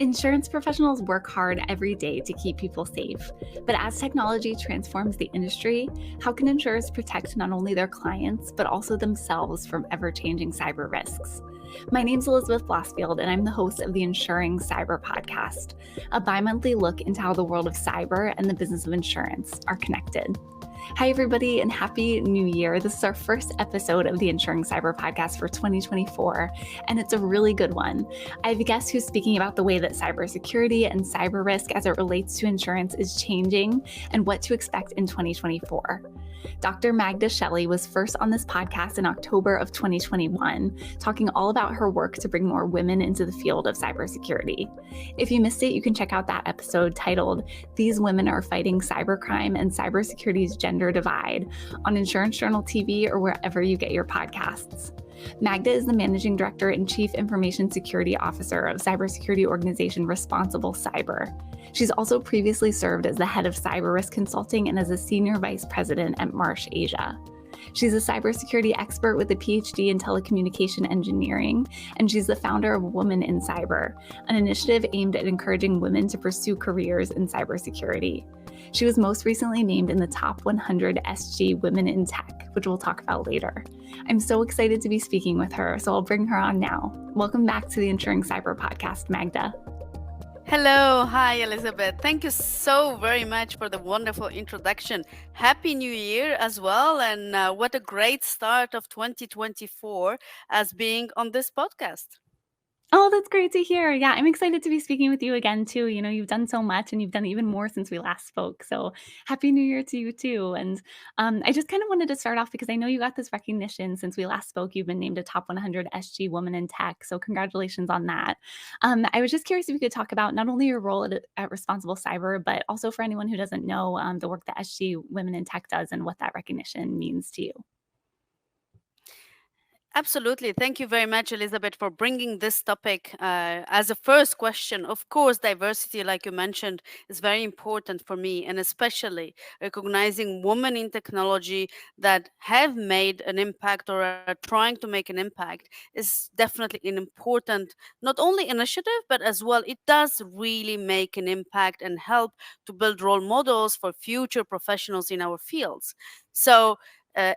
Insurance professionals work hard every day to keep people safe. But as technology transforms the industry, how can insurers protect not only their clients, but also themselves from ever-changing cyber risks? My name's Elizabeth Blossfield, and I'm the host of the Insuring Cyber Podcast, a bi-monthly look into how the world of cyber and the business of insurance are connected. Hi, everybody, and Happy New Year. This is our first episode of the Insuring Cyber Podcast for 2024, and it's a really good one. I have a guest who's speaking about the way that cybersecurity and cyber risk as it relates to insurance is changing and what to expect in 2024. Dr. Magda Chelly was first on this podcast in October of 2021, talking all about her work to bring more women into the field of cybersecurity. If you missed it, you can check out that episode titled "These Women Are Fighting Cybercrime and Cybersecurity's Gender Divide" on Insurance Journal TV or wherever you get your podcasts. Magda is the Managing Director and Chief Information Security Officer of cybersecurity organization Responsible Cyber. She's also previously served as the head of cyber risk consulting and as a senior vice president at Marsh Asia. She's a cybersecurity expert with a PhD in telecommunication engineering, and she's the founder of Women in Cyber, an initiative aimed at encouraging women to pursue careers in cybersecurity. She was most recently named in the top 100 SG Women in Tech, which we'll talk about later. I'm so excited to be speaking with her, so I'll bring her on now. Welcome back to the Insuring Cyber Podcast, Magda. Hello. Hi, Elizabeth. Thank you so very much for the wonderful introduction. Happy New Year as well. And what a great start of 2024 as being on this podcast. Oh, that's great to hear. Yeah, I'm excited to be speaking with you again, too. You know, you've done so much and you've done even more since we last spoke. So Happy New Year to you, too. And I just kind of wanted to start off because I know you got this recognition since we last spoke. You've been named a top 100 SG Woman in Tech. So congratulations on that. I was just curious if you could talk about not only your role at Responsible Cyber, but also for anyone who doesn't know the work that SG Women in Tech does and what that recognition means to you. Absolutely. Thank you very much, Elizabeth, for bringing this topic as a first question. Of course, diversity, like you mentioned, is very important for me, and especially recognizing women in technology that have made an impact or are trying to make an impact is definitely an important, not only initiative, but as well, it does really make an impact and help to build role models for future professionals in our fields. So,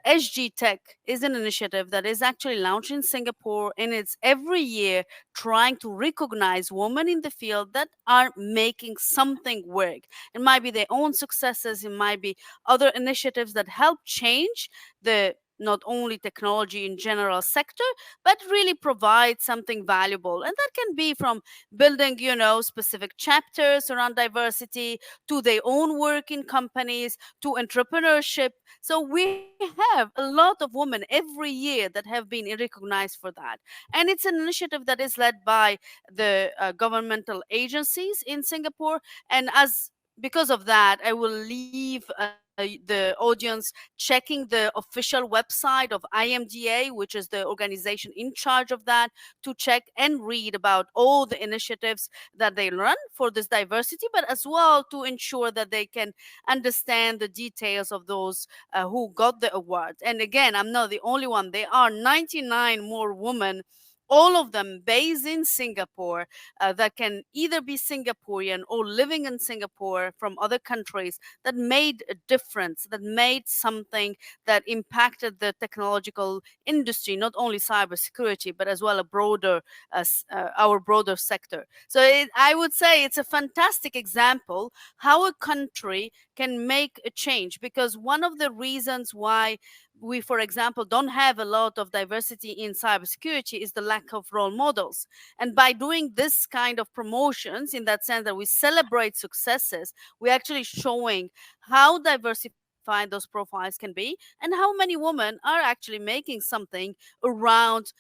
SG Tech is an initiative that is actually launched in Singapore, and it's every year trying to recognize women in the field that are making something work. It might be their own successes, it might be other initiatives that help change the not only technology in general sector, but really provide something valuable. And that can be from building, specific chapters around diversity to their own work in companies to entrepreneurship. So we have a lot of women every year that have been recognized for that. And it's an initiative that is led by the governmental agencies in Singapore. And because of that, I will leave the audience checking the official website of IMDA, which is the organization in charge of that, to check and read about all the initiatives that they run for this diversity, but as well to ensure that they can understand the details of those who got the award. And again, I'm not the only one. There are 99 more women, all of them based in Singapore, that can either be Singaporean or living in Singapore from other countries, that made a difference, that made something that impacted the technological industry, not only cybersecurity, but as well our broader sector. So I would say it's a fantastic example how a country can make a change, because one of the reasons why we, for example, don't have a lot of diversity in cybersecurity is the lack of role models. And by doing this kind of promotions, in that sense that we celebrate successes, we're actually showing how diversified those profiles can be and how many women are actually making something around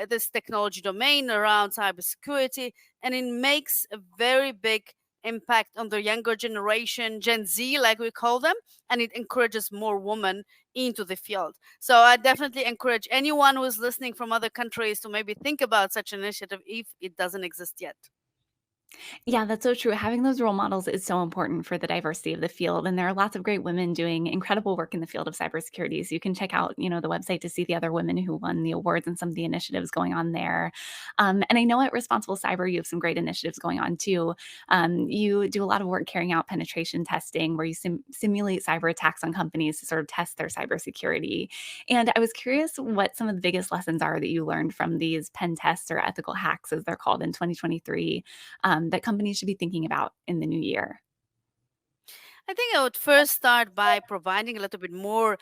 this technology domain, around cybersecurity. And it makes a very big impact on the younger generation, Gen Z, like we call them, and it encourages more women into the field. So I definitely encourage anyone who is listening from other countries to maybe think about such an initiative if it doesn't exist yet. Yeah, that's so true. Having those role models is so important for the diversity of the field. And there are lots of great women doing incredible work in the field of cybersecurity. So you can check out, the website to see the other women who won the awards and some of the initiatives going on there. And I know at Responsible Cyber, you have some great initiatives going on too. You do a lot of work carrying out penetration testing where you simulate cyber attacks on companies to sort of test their cybersecurity. And I was curious what some of the biggest lessons are that you learned from these pen tests or ethical hacks, as they're called in 2023, that companies should be thinking about in the new year? I think I would first start by providing a little bit more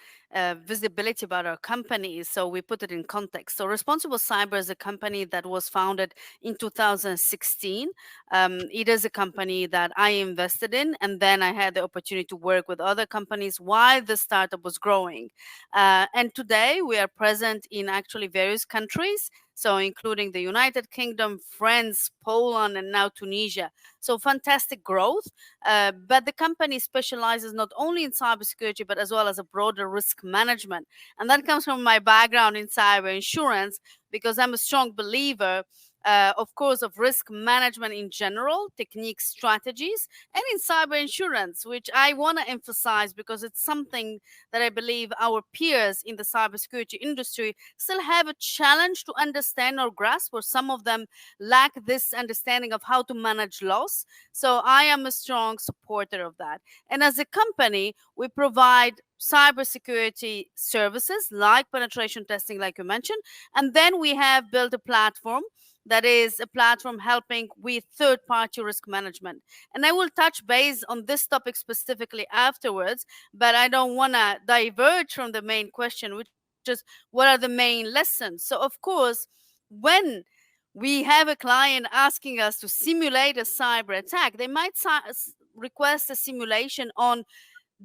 visibility about our company. So we put it in context. So Responsible Cyber is a company that was founded in 2016. It is a company that I invested in, and then I had the opportunity to work with other companies while the startup was growing. And today we are present in actually various countries. So, including the United Kingdom, France, Poland, and now Tunisia. So, fantastic growth. But the company specializes not only in cybersecurity, but as well as a broader risk management. And that comes from my background in cyber insurance, because I'm a strong believer, of course, of risk management in general, techniques, strategies, and in cyber insurance, which I want to emphasize because it's something that I believe our peers in the cybersecurity industry still have a challenge to understand or grasp, or some of them lack this understanding of how to manage loss. So I am a strong supporter of that. And as a company, we provide cybersecurity services like penetration testing, like you mentioned. And then we have built a platform that is a platform helping with third party risk management. And I will touch base on this topic specifically afterwards, but I don't want to diverge from the main question, which is what are the main lessons? So, of course, when we have a client asking us to simulate a cyber attack, they might request a simulation on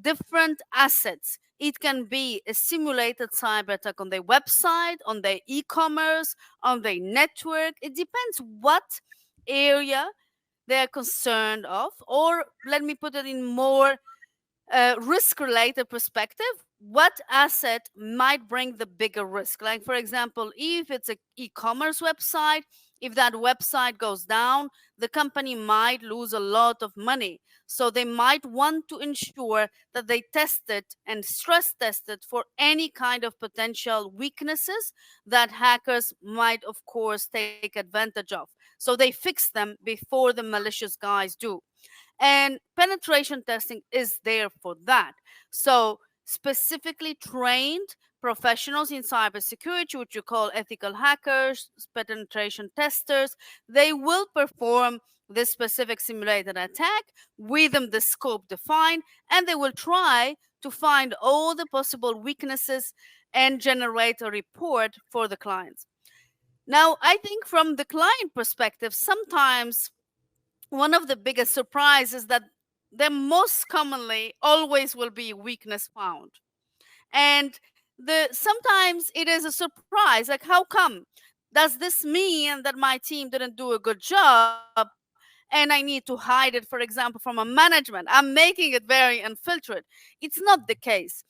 different assets. It can be a simulated cyber attack on their website, on their e-commerce, on their network. It depends what area they're concerned of, or let me put it in more risk related perspective, what asset might bring the bigger risk. Like, for example, if it's an e-commerce website, if that website goes down, the company might lose a lot of money. So they might want to ensure that they test it and stress test it for any kind of potential weaknesses that hackers might, of course, take advantage of. So they fix them before the malicious guys do. And penetration testing is there for that. So, specifically trained professionals in cybersecurity, which you call ethical hackers, penetration testers, they will perform this specific simulated attack with them the scope defined, and they will try to find all the possible weaknesses and generate a report for the clients. Now, I think from the client perspective, sometimes one of the biggest surprises that there most commonly always will be weakness found. And the sometimes it is a surprise, like, how come? Does this mean that my team didn't do a good job and I need to hide it, for example, from a management? I'm making it very unfiltered. It's not the case,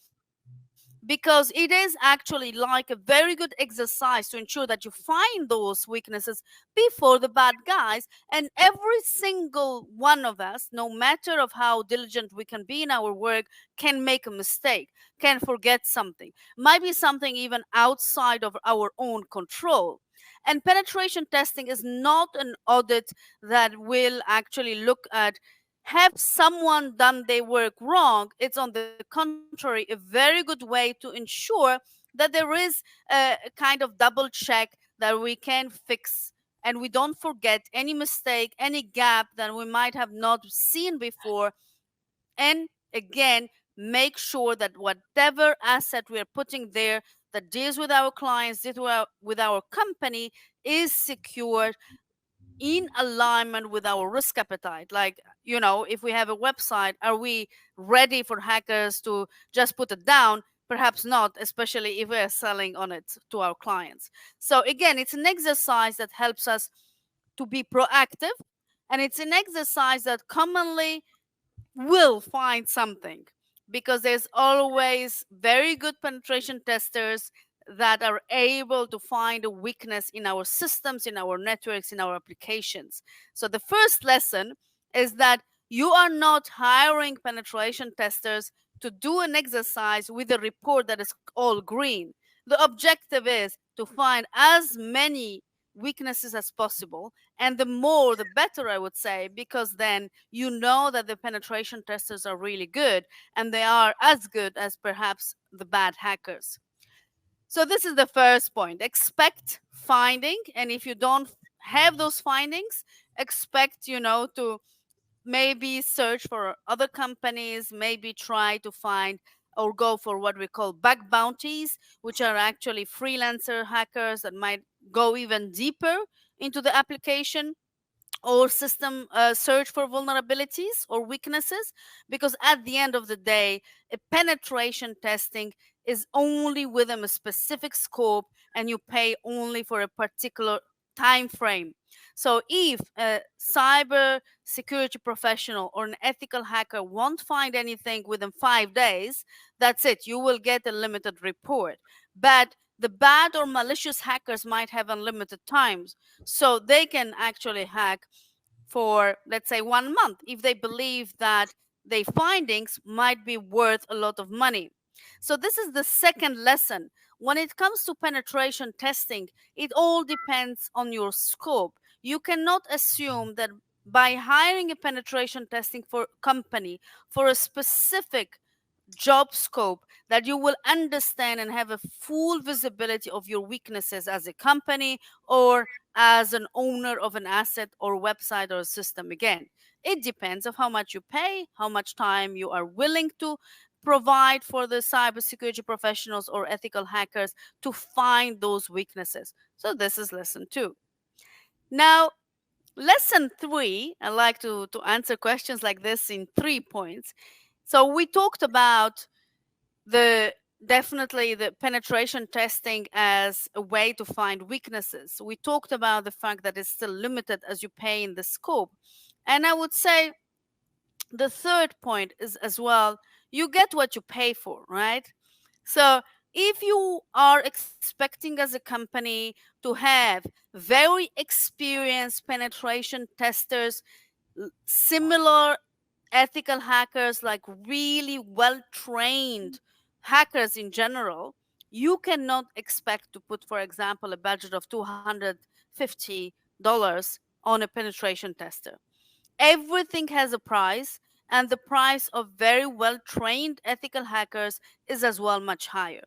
because it is actually like a very good exercise to ensure that you find those weaknesses before the bad guys. And every single one of us, no matter of how diligent we can be in our work, can make a mistake, can forget something, might be something even outside of our own control. And penetration testing is not an audit that will actually look at have someone done their work wrong. It's on the contrary a very good way to ensure that there is a kind of double check that we can fix, and we don't forget any mistake, any gap that we might have not seen before. And again, make sure that whatever asset we are putting there that deals with our clients, deals with our company, is secured in alignment with our risk appetite. Like, if we have a website, are we ready for hackers to just put it down? Perhaps not, especially if we're selling on it to our clients. So again, it's an exercise that helps us to be proactive, and it's an exercise that commonly will find something, because there's always very good penetration testers that are able to find a weakness in our systems, in our networks, in our applications. So the first lesson is that you are not hiring penetration testers to do an exercise with a report that is all green. The objective is to find as many weaknesses as possible, and the more the better, I would say, because then you know that the penetration testers are really good, and they are as good as perhaps the bad hackers. So this is the first point. Expect finding, and if you don't have those findings, expect, to maybe search for other companies, maybe try to find or go for what we call bug bounties, which are actually freelancer hackers that might go even deeper into the application or system, search for vulnerabilities or weaknesses, because at the end of the day, a penetration testing is only within a specific scope, and you pay only for a particular time frame. So if a cyber security professional or an ethical hacker won't find anything within 5 days, that's it, you will get a limited report. But the bad or malicious hackers might have unlimited times, so they can actually hack for, let's say, 1 month if they believe that their findings might be worth a lot of money. So this is the second lesson. When it comes to penetration testing, it all depends on your scope. You cannot assume that by hiring a penetration testing for company for a specific job scope, that you will understand and have a full visibility of your weaknesses as a company or as an owner of an asset or website or a system. Again, it depends of how much you pay, how much time you are willing to provide for the cybersecurity professionals or ethical hackers to find those weaknesses. So this is lesson 2. Now, lesson 3, I like to answer questions like this in 3 points. So we talked about the definitely the penetration testing as a way to find weaknesses. We talked about the fact that it's still limited as you pay in the scope. And I would say the third point is as well, you get what you pay for, right? So if you are expecting as a company to have very experienced penetration testers, similar ethical hackers, like really well trained hackers in general, you cannot expect to put, for example, a budget of $250 on a penetration tester. Everything has a price, and the price of very well trained ethical hackers is as well much higher.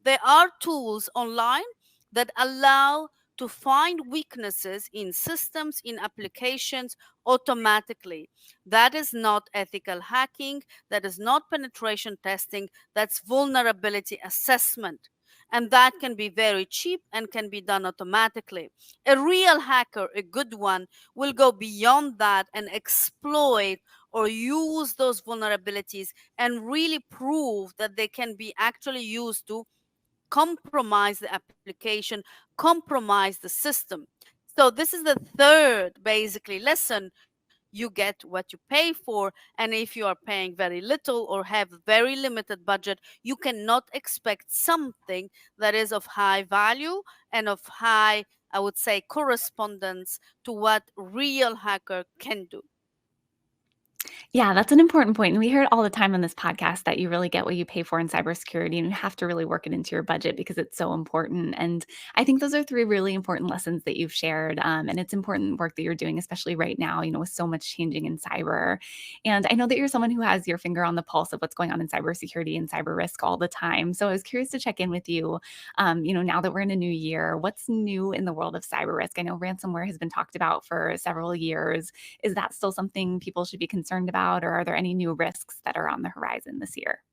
There are tools online that allow to find weaknesses in systems, in applications automatically. That is not ethical hacking, that is not penetration testing, that's vulnerability assessment. And that can be very cheap and can be done automatically. A real hacker, a good one, will go beyond that and exploit or use those vulnerabilities and really prove that they can be actually used to compromise the application, compromise the system. So this is the third basically lesson. You get what you pay for, and if you are paying very little or have very limited budget, you cannot expect something that is of high value and of high, I would say, correspondence to what real hacker can do. Yeah, that's an important point. And we hear it all the time on this podcast that you really get what you pay for in cybersecurity, and you have to really work it into your budget because it's so important. And I think those are three really important lessons that you've shared. And it's important work that you're doing, especially right now, with so much changing in cyber. And I know that you're someone who has your finger on the pulse of what's going on in cybersecurity and cyber risk all the time. So I was curious to check in with you, now that we're in a new year, what's new in the world of cyber risk? I know ransomware has been talked about for several years. Is that still something people should be concerned about, or are there any new risks that are on the horizon this year?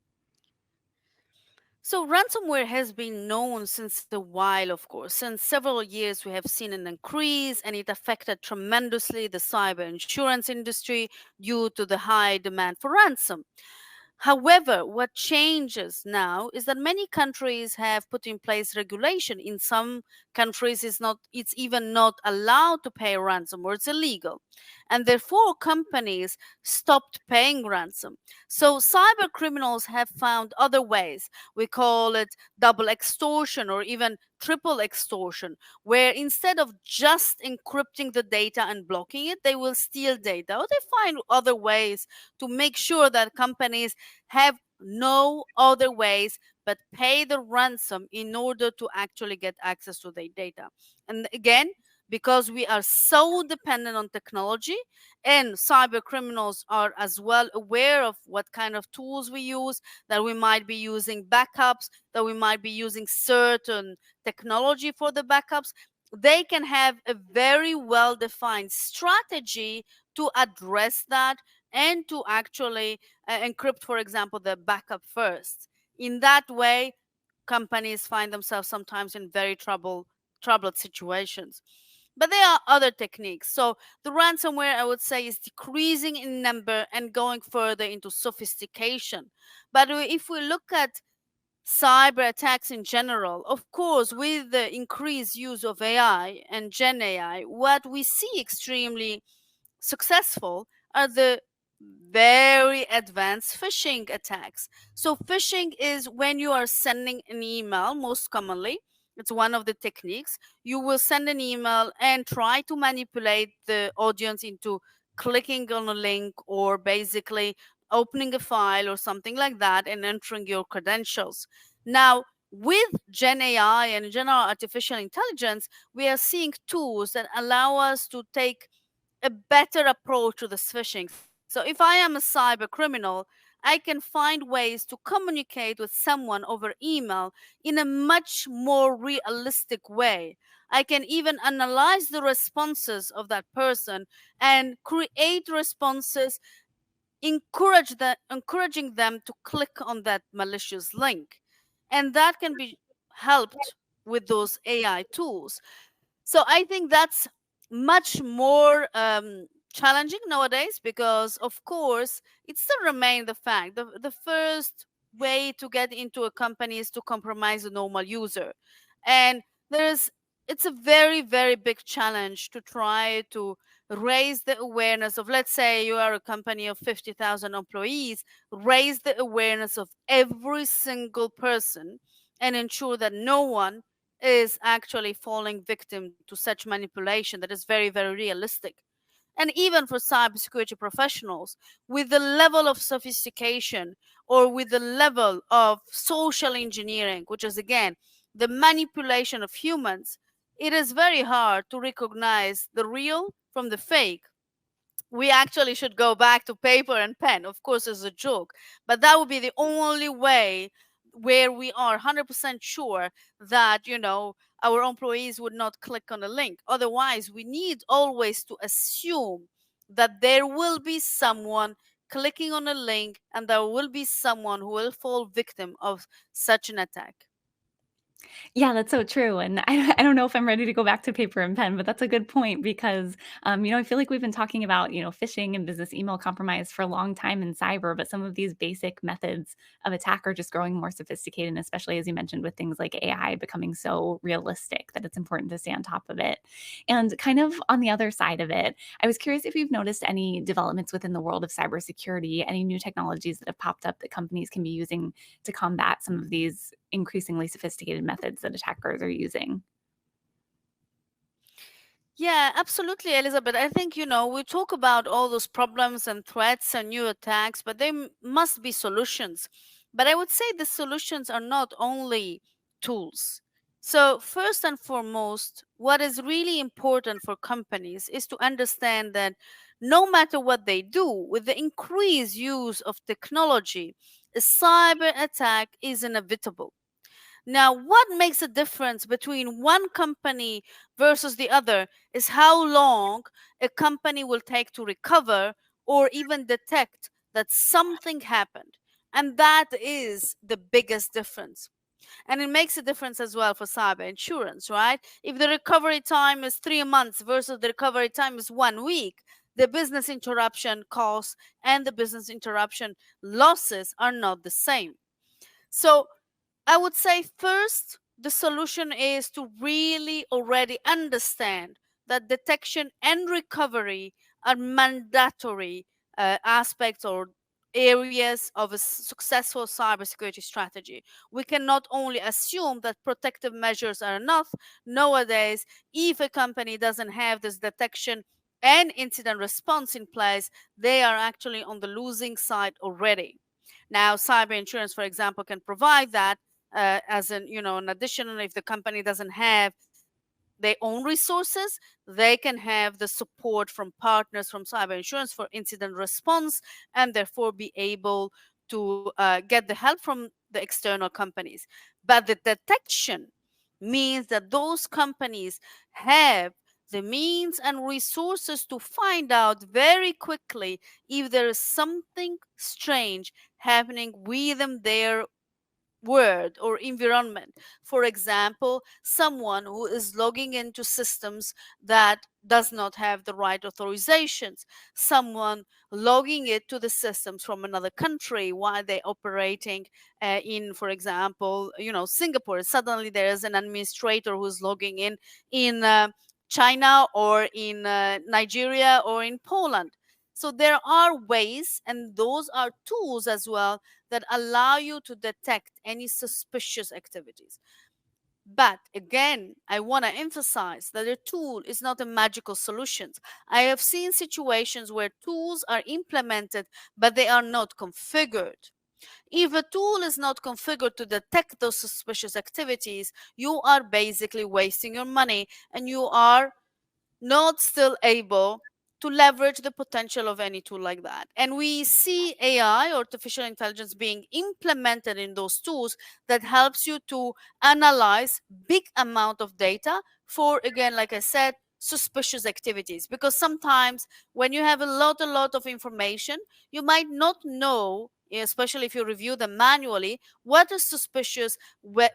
So, ransomware has been known since a while, of course. Since several years, we have seen an increase, and it affected tremendously the cyber insurance industry due to the high demand for ransom. However, what changes now is that many countries have put in place regulation. In some countries, it's even not allowed to pay ransom, or it's illegal. and therefore companies stopped paying ransom. So cyber criminals have found other ways. We call it double extortion or even triple extortion, where instead of just encrypting the data and blocking it, they will steal data, or they find other ways to make sure that companies have no other ways but pay the ransom in order to actually get access to their data. And again, because we are so dependent on technology, and cyber criminals are as well aware of what kind of tools we use, that we might be using backups, that we might be using certain technology for the backups, they can have a very well defined strategy to address that and to actually encrypt, for example, the backup first. In that way, companies find themselves sometimes in very troubled situations. But there are other techniques. So the ransomware, I would say, is decreasing in number and going further into sophistication. But if we look at cyber attacks in general, of course, with the increased use of AI and Gen AI, what we see extremely successful are the very advanced phishing attacks. So, phishing is when you are sending an email, most commonly. It's one of the techniques. You will send an email and try to manipulate the audience into clicking on a link or basically opening a file or something like that and entering your credentials. Now, with Gen AI and general artificial intelligence, we are seeing tools that allow us to take a better approach to this phishing. So if I am a cyber criminal, I can find ways to communicate with someone over email in a much more realistic way. I can even analyze the responses of that person and create responses encouraging them to click on that malicious link. And that can be helped with those AI tools. So I think that's much more challenging nowadays because, of course, it still remains the fact the first way to get into a company is to compromise the normal user, and there's it's a very very big challenge to try to raise the awareness of, let's say you are a company of 50,000 employees, raise the awareness of every single person and ensure that no one is actually falling victim to such manipulation that is very, very realistic. And even for cybersecurity professionals, with the level of sophistication or with the level of social engineering, which is again the manipulation of humans, it is very hard to recognize the real from the fake. We actually should go back to paper and pen, of course, as a joke, but that would be the only way where we are 100% sure that our employees would not click on a link. Otherwise, we need always to assume that there will be someone clicking on a link and there will be someone who will fall victim of such an attack. Yeah, that's so true. And I don't know if I'm ready to go back to paper and pen, but that's a good point because, I feel like we've been talking about, phishing and business email compromise for a long time in cyber, but some of these basic methods of attack are just growing more sophisticated, and especially as you mentioned with things like AI becoming so realistic that it's important to stay on top of it. And kind of on the other side of it, I was curious if you've noticed any developments within the world of cybersecurity, any new technologies that have popped up that companies can be using to combat some of these increasingly sophisticated methods that attackers are using. Yeah, absolutely, Elizabeth. I think, we talk about all those problems and threats and new attacks, but there must be solutions. But I would say the solutions are not only tools. So, first and foremost, what is really important for companies is to understand that no matter what they do, with the increased use of technology, a cyber attack is inevitable. Now, what makes a difference between one company versus the other is how long a company will take to recover or even detect that something happened. And that is the biggest difference. And it makes a difference as well for cyber insurance, right? If the recovery time is 3 months versus the recovery time is 1 week, the business interruption costs and the business interruption losses are not the same. So, I would say first, the solution is to really already understand that detection and recovery are mandatory aspects or areas of a successful cybersecurity strategy. We cannot only assume that protective measures are enough. Nowadays, if a company doesn't have this detection and incident response in place, they are actually on the losing side already. Now, cyber insurance, for example, can provide that as an additional. If the company doesn't have their own resources, they can have the support from partners from cyber insurance for incident response, and therefore be able to get the help from the external companies. But the detection means that those companies have the means and resources to find out very quickly if there is something strange happening within their word or environment. For example, someone who is logging into systems that does not have the right authorizations, someone logging it to the systems from another country while they're operating in, for example, Singapore. Suddenly there is an administrator who's logging in China or in Nigeria or in Poland. So there are ways, and those are tools as well, that allow you to detect any suspicious activities. But again, I want to emphasize that a tool is not a magical solution. I have seen situations where tools are implemented, but they are not configured. If a tool is not configured to detect those suspicious activities, you are basically wasting your money, and you are not still able to leverage the potential of any tool like that. And we see AI, artificial intelligence, being implemented in those tools that helps you to analyze big amount of data for, again, like I said, suspicious activities. Because sometimes when you have a lot of information, you might not know, especially if you review them manually, what is suspicious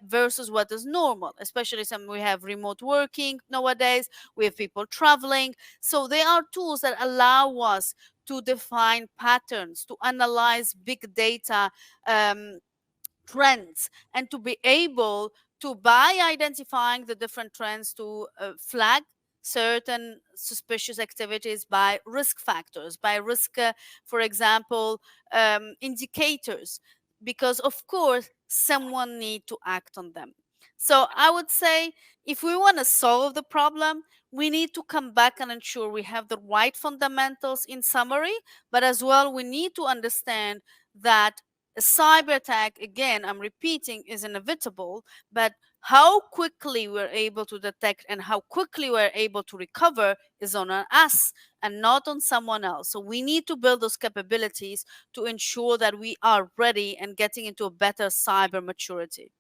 versus what is normal. Especially some, we have remote working nowadays, we have people traveling. So there are tools that allow us to define patterns, to analyze big data um, trends, and to be able to, by identifying the different trends, to flag certain suspicious activities by risk factors, by risk, for example, indicators, because of course someone need to act on them. So I would say, if we want to solve the problem, we need to come back and ensure we have the right fundamentals in summary, but as well we need to understand that a cyber attack, again, I'm repeating, is inevitable, but how quickly we're able to detect and how quickly we're able to recover is on us and not on someone else. So we need to build those capabilities to ensure that we are ready and getting into a better cyber maturity.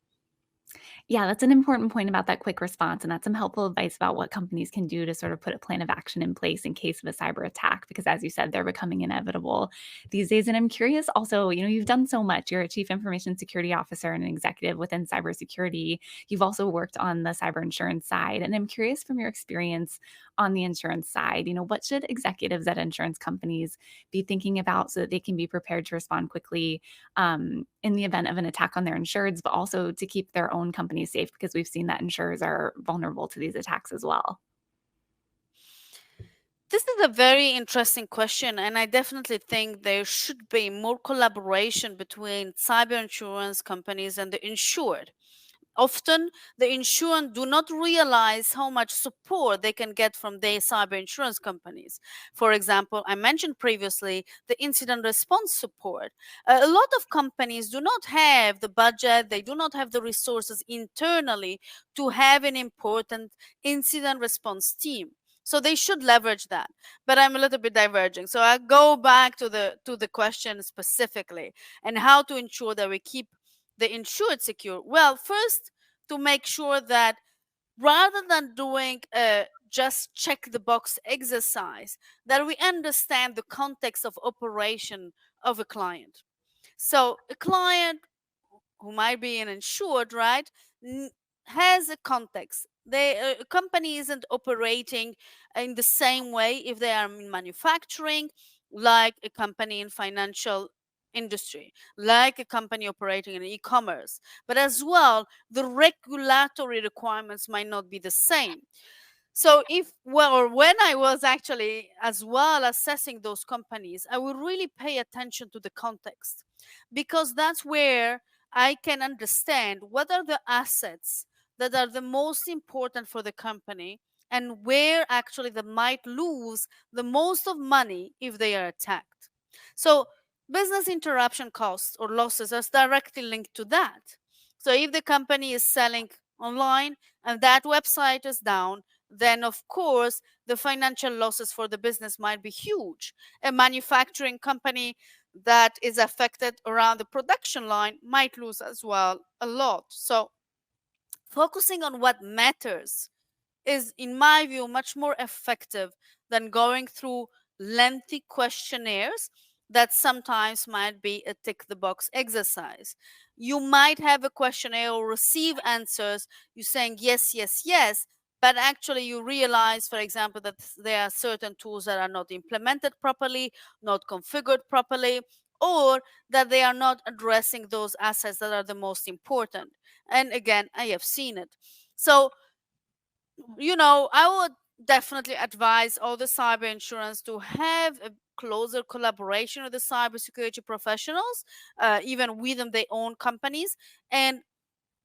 Yeah, that's an important point about that quick response. And that's some helpful advice about what companies can do to sort of put a plan of action in place in case of a cyber attack, because as you said, they're becoming inevitable these days. And I'm curious also, you've done so much. You're a chief information security officer and an executive within cybersecurity. You've also worked on the cyber insurance side. And I'm curious from your experience on the insurance side, what should executives at insurance companies be thinking about so that they can be prepared to respond quickly in the event of an attack on their insureds, but also to keep their own companies safe because we've seen that insurers are vulnerable to these attacks as well. This is a very interesting question, and I definitely think there should be more collaboration between cyber insurance companies and the insured. Often, the insurance do not realize how much support they can get from their cyber insurance companies. For example, I mentioned previously the incident response support. A lot of companies do not have the budget, they do not have the resources internally to have an important incident response team. So they should leverage that. But I'm a little bit diverging. So I go back to the question specifically, and how to ensure that we keep the insured secure. Well, first, to make sure that rather than doing a just check the box exercise, that we understand the context of operation of a client. So a client who might be an insured, right, n- has a context. A company isn't operating in the same way if they are in manufacturing, like a company in financial industry, like a company operating in e-commerce. But as well, the regulatory requirements might not be the same. So or when I was actually as well assessing those companies, I would really pay attention to the context, because that's where I can understand what are the assets that are the most important for the company, and where actually they might lose the most of money if they are attacked. So business interruption costs or losses are directly linked to that. So if the company is selling online and that website is down, then of course the financial losses for the business might be huge. A manufacturing company that is affected around the production line might lose as well a lot. So focusing on what matters is, in my view, much more effective than going through lengthy questionnaires that sometimes might be a tick the box exercise. You might have a questionnaire or receive answers, you saying yes, yes, yes, but actually you realize, for example, that there are certain tools that are not implemented properly, not configured properly, or that they are not addressing those assets that are the most important. And again, I have seen it. So I would definitely advise all the cyber insurance to have a closer collaboration with the cybersecurity professionals, even within their own companies, and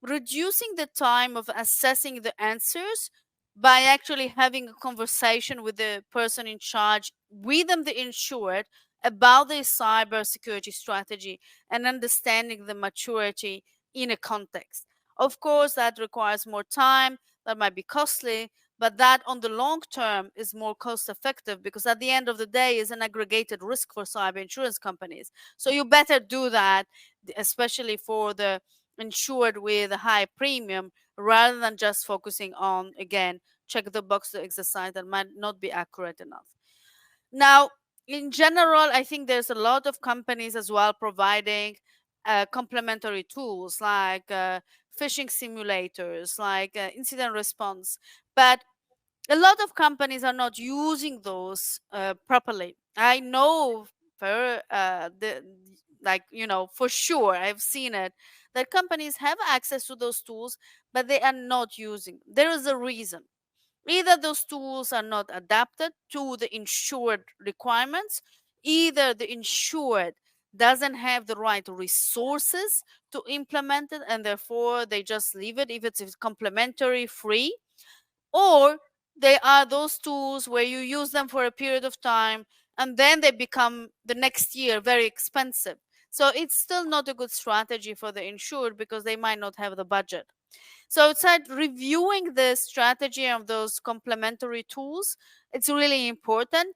reducing the time of assessing the answers by actually having a conversation with the person in charge, with them, the insured, about their cybersecurity strategy and understanding the maturity in a context. Of course, that requires more time, that might be costly, but that on the long term is more cost effective, because at the end of the day is an aggregated risk for cyber insurance companies. So you better do that, especially for the insured with a high premium, rather than just focusing on, again, check the box exercise that might not be accurate enough. Now, in general, I think there's a lot of companies as well providing complementary tools like phishing simulators, like incident response, but a lot of companies are not using those properly. I know for for sure, I've seen it, that companies have access to those tools, but they are not using. There is a reason. Either those tools are not adapted to the insured requirements, either the insured doesn't have the right resources to implement it, and therefore they just leave it if it's complementary free, or they are those tools where you use them for a period of time and then they become the next year very expensive. So it's still not a good strategy for the insured, because they might not have the budget. So outside reviewing the strategy of those complementary tools, it's really important.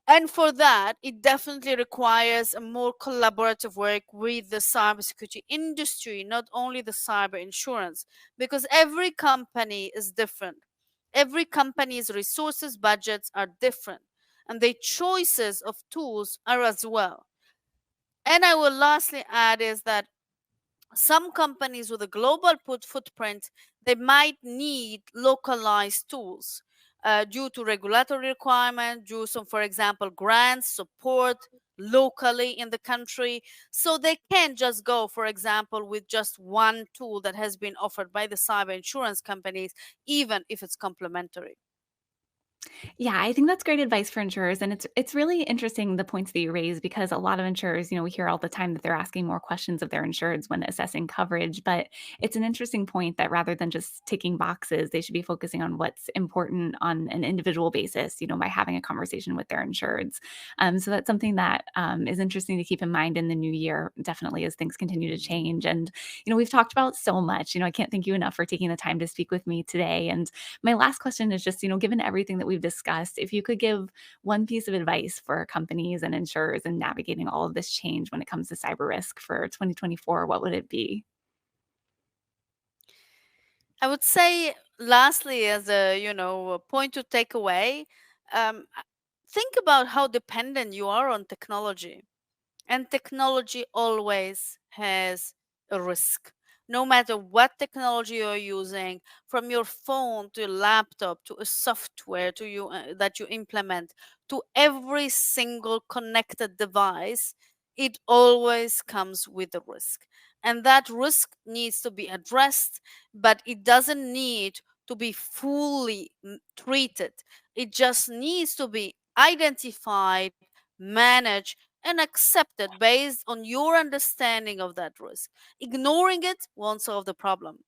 And for that, it definitely requires a more collaborative work with the cybersecurity industry, not only the cyber insurance, because every company is different. Every company's resources, budgets are different, and their choices of tools are as well. And I will lastly add is that some companies with a global footprint, they might need localized tools due to regulatory requirement, due to, for example, grants support locally in the country. So they can't just go, for example, with just one tool that has been offered by the cyber insurance companies, even if it's complementary. Yeah, I think that's great advice for insurers, and it's really interesting the points that you raise because a lot of insurers, we hear all the time that they're asking more questions of their insureds when assessing coverage. But it's an interesting point that rather than just ticking boxes, they should be focusing on what's important on an individual basis. By having a conversation with their insureds. So that's something that is interesting to keep in mind in the new year, definitely as things continue to change. And we've talked about so much. I can't thank you enough for taking the time to speak with me today. And my last question is just, given everything that we've discussed, if you could give one piece of advice for companies and insurers in navigating all of this change when it comes to cyber risk for 2024, what would it be? I would say, lastly, as a point to take away, think about how dependent you are on technology. And technology always has a risk. No matter what technology you're using, from your phone to your laptop to a software to you that you implement, to every single connected device, it always comes with a risk. And that risk needs to be addressed, but it doesn't need to be fully treated. It just needs to be identified, managed, and accepted based on your understanding of that risk. Ignoring it won't solve the problem.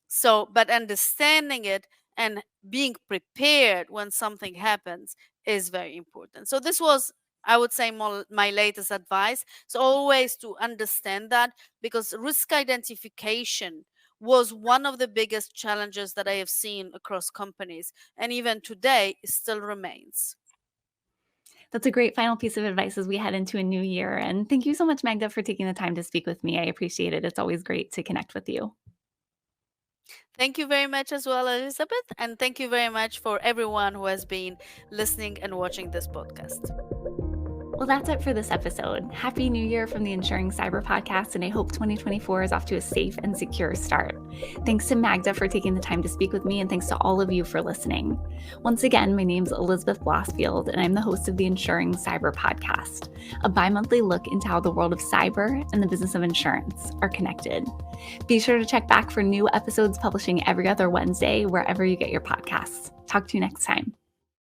So, but understanding it and being prepared when something happens is very important. So, this was, I would say, my latest advice. So, always to understand that, because risk identification was one of the biggest challenges that I have seen across companies, and even today it still remains. That's a great final piece of advice as we head into a new year. And thank you so much, Magda, for taking the time to speak with me. I appreciate it. It's always great to connect with you. Thank you very much as well, Elizabeth. And thank you very much for everyone who has been listening and watching this podcast. Well, that's it for this episode. Happy New Year from the Insuring Cyber Podcast, and I hope 2024 is off to a safe and secure start. Thanks to Magda for taking the time to speak with me, and thanks to all of you for listening. Once again, my name's Elizabeth Blossfield, and I'm the host of the Insuring Cyber Podcast, a bi-monthly look into how the world of cyber and the business of insurance are connected. Be sure to check back for new episodes publishing every other Wednesday, wherever you get your podcasts. Talk to you next time.